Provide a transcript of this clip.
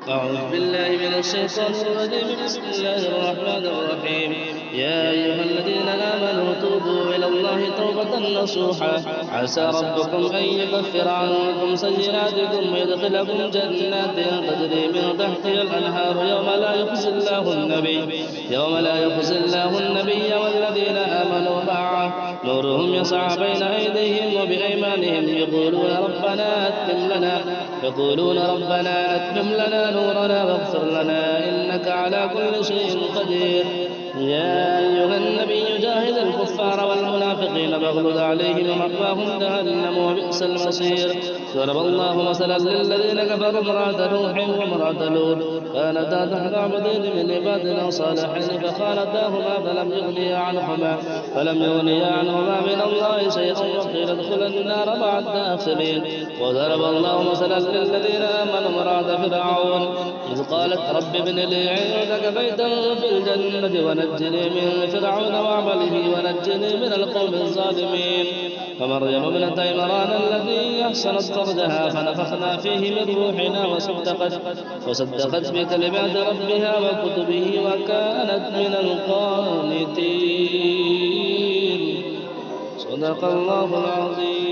أعوذ بالله من الشيطان الرجيم. بسم الله الرحمن الرحيم. يا أيها الذين آمنوا توبوا إلى الله توبة نصوحا عسى ربكم أن يكفر عنكم سيئاتكم ويدخلكم جنات تجري من تحتها الأنهار يوم لا يخزي الله النبي والذين آمنوا معه نورهم يسعى بين أيديهم وبأيمانهم يقولون ربنا أتمم لنا نورنا واغفر لنا إنك على كل شيء قدير. يا أيها النبي جاهد الكفار والمنافقين واغلظ عليهم ومأواهم جهنم وبئس المصير. ضرب الله مثلا للذين كفروا امرأة نوح وامرأة لوط كانتا تحت عبدين من عبادنا صالحين فخانتاهما فلم يغنيا عنهما من الله شيئا وقيل ادخلا النار مع الداخلين. وضرب الله مثلا للذين آمنوا امرأة فرعون إذ قالت رب ابن لي عندك بيتا في الجنة ونجني من فرعون وعمله ونجني من القوم الظالمين. فمريم ابنة عمران التي أحصنت فرجها فنفخنا فيه من روحنا وصدقت بكلمات ربها وكتبه وكانت من القانتين. صدق الله العظيم.